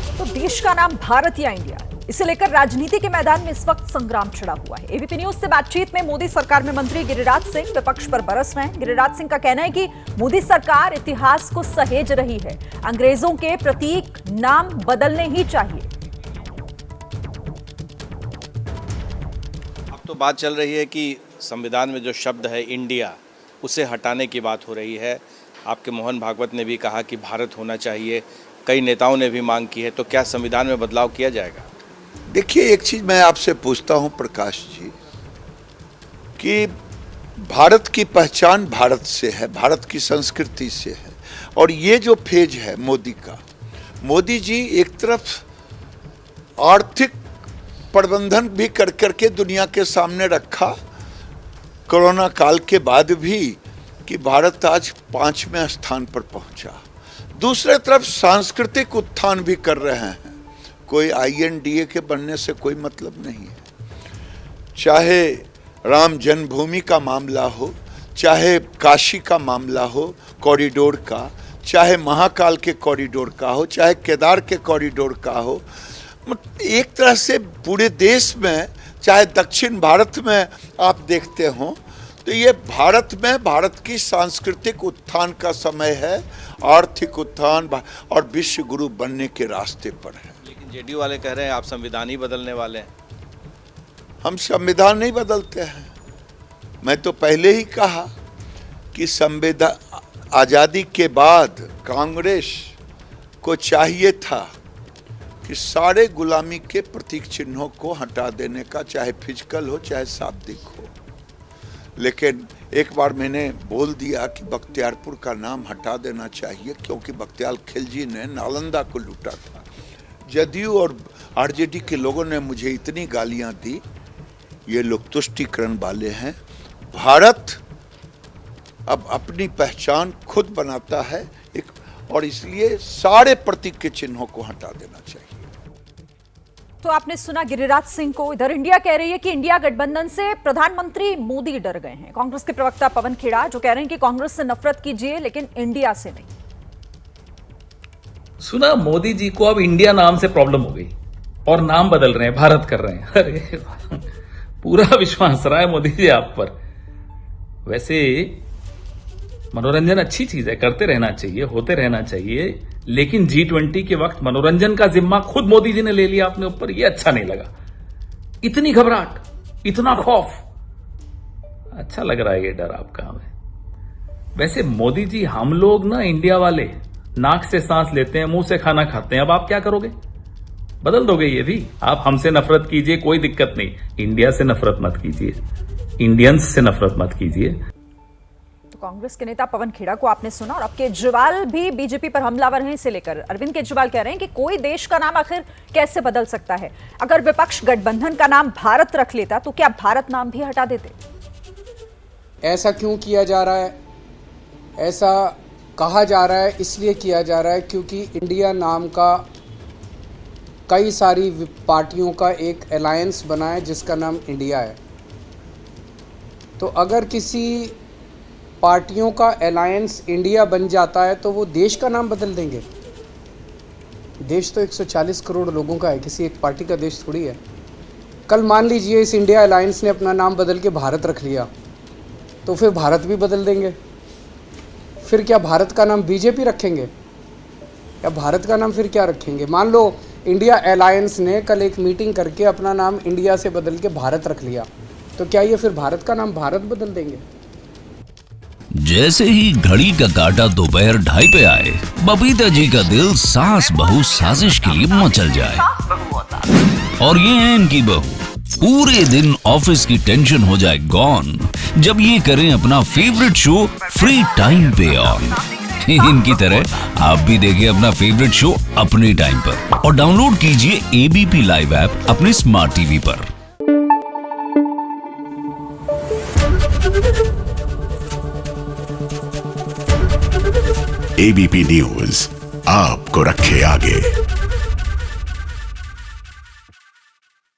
तो देश का नाम भारत या इंडिया, इसे लेकर राजनीति के मैदान में इस वक्त संग्राम छिड़ा हुआ है। एबीपी न्यूज से बातचीत में मोदी सरकार में मंत्री गिरिराज सिंह विपक्ष पर बरस रहे हैं। गिरिराज सिंह का कहना है कि मोदी सरकार इतिहास को सहेज रही है, अंग्रेजों के प्रतीक नाम बदलने ही चाहिए। अब तो बात चल रही है कि संविधान में जो शब्द है इंडिया, उसे हटाने की बात हो रही है। आपके मोहन भागवत ने भी कहा कि भारत होना चाहिए, कई नेताओं ने भी मांग की है। तो क्या संविधान में बदलाव किया जाएगा? देखिए, एक चीज मैं आपसे पूछता हूं प्रकाश जी, कि भारत की पहचान भारत से है, भारत की संस्कृति से है। और ये जो फेज है मोदी का, मोदी जी एक तरफ आर्थिक प्रबंधन भी कर करके दुनिया के सामने रखा कोरोना काल के बाद भी, कि भारत आज 5वें स्थान पर पहुंचा। दूसरे तरफ सांस्कृतिक उत्थान भी कर रहे हैं। कोई INDA के बनने से कोई मतलब नहीं है। चाहे राम जन्मभूमि का मामला हो, चाहे काशी का मामला हो कॉरिडोर का, चाहे महाकाल के कॉरिडोर का हो, चाहे केदार के कॉरिडोर का हो, एक तरह से पूरे देश में, चाहे दक्षिण भारत में आप देखते हो, तो ये भारत में भारत की सांस्कृतिक उत्थान का समय है, आर्थिक उत्थान और विश्व गुरु बनने के रास्ते पर है। लेकिन जेडीयू वाले कह रहे हैं आप संविधान ही बदलने वाले हैं। हम संविधान नहीं बदलते हैं। मैं तो पहले ही कहा कि संविधान आज़ादी के बाद कांग्रेस को चाहिए था कि सारे गुलामी के प्रतीक चिन्हों को हटा देने का, चाहे फिजिकल हो चाहे शाब्दिक हो। लेकिन एक बार मैंने बोल दिया कि बख्तियारपुर का नाम हटा देना चाहिए, क्योंकि बख्तियार खिलजी ने नालंदा को लूटा था। जदयू और RJD के लोगों ने मुझे इतनी गालियां दी। ये लोग तुष्टीकरण वाले हैं। भारत अब अपनी पहचान खुद बनाता है और इसलिए सारे प्रतीक के चिन्हों को हटा देना चाहिए। तो आपने सुना गिरिराज सिंह को। इधर इंडिया कह रही है कि इंडिया गठबंधन से प्रधानमंत्री मोदी डर गए हैं। कांग्रेस के प्रवक्ता पवन खेड़ा जो कह रहे हैं कि कांग्रेस से नफरत कीजिए लेकिन इंडिया से नहीं। सुना, मोदी जी को अब इंडिया नाम से प्रॉब्लम हो गई और नाम बदल रहे हैं, भारत कर रहे हैं। अरे पूरा विश्वास रहा है मोदी जी आप पर। वैसे मनोरंजन अच्छी चीज है, करते रहना चाहिए, होते रहना चाहिए, लेकिन G20 के वक्त मनोरंजन का जिम्मा खुद मोदी जी ने ले लिया अपने ऊपर, ये अच्छा नहीं लगा। इतनी घबराहट, इतना खौफ, अच्छा लग रहा है ये डर आपका हमें। वैसे मोदी जी, हम लोग ना इंडिया वाले नाक से सांस लेते हैं, मुंह से खाना खाते हैं। अब आप क्या करोगे? बदल दोगे ये भी? आप हमसे नफरत कीजिए, कोई दिक्कत नहीं, इंडिया से नफरत मत कीजिए, इंडियंस से नफरत मत कीजिए। तो कांग्रेस के नेता पवन खेड़ा को आपने सुना। और अब केजरीवाल भी बीजेपी पर हमलावर हैं। इसे लेकर अरविंद केजरीवाल कह रहे हैं कि कोई देश का नाम आखिर कैसे बदल सकता है? अगर विपक्ष गठबंधन का नाम भारत रख लेता तो क्या भारत नाम भी हटा देते? ऐसा क्यों किया जा रहा है? ऐसा कहा जा रहा है, इसलिए किया जा रहा है क्योंकि इंडिया नाम का कई सारी पार्टियों का एक अलायंस बना है जिसका नाम इंडिया है। तो अगर किसी पार्टियों का अलायंस इंडिया बन जाता है तो वो देश का नाम बदल देंगे। देश तो 140 करोड़ लोगों का है, किसी एक पार्टी का देश थोड़ी है। कल मान लीजिए इस इंडिया अलायंस ने अपना नाम बदल के भारत रख लिया, तो फिर भारत भी बदल देंगे। फिर क्या भारत का नाम बीजेपी रखेंगे या भारत का नाम फिर क्या रखेंगे? मान लो इंडिया अलायंस ने कल एक मीटिंग करके अपना नाम इंडिया से बदल के भारत रख लिया, तो क्या ये फिर भारत का नाम भारत बदल देंगे? जैसे ही घड़ी का काटा दोपहर 2:30 पे आए, बबीता जी का दिल सास बहू साजिश के लिए मचल जाए। और ये है इनकी बहू, पूरे दिन ऑफिस की टेंशन हो जाए गॉन जब ये करें अपना फेवरेट शो फ्री टाइम पे ऑन। इनकी तरह आप भी देखिए अपना फेवरेट शो अपने टाइम पर और डाउनलोड कीजिए ABP लाइव ऐप अपने स्मार्ट टीवी पर। ABP न्यूज आपको रखे आगे।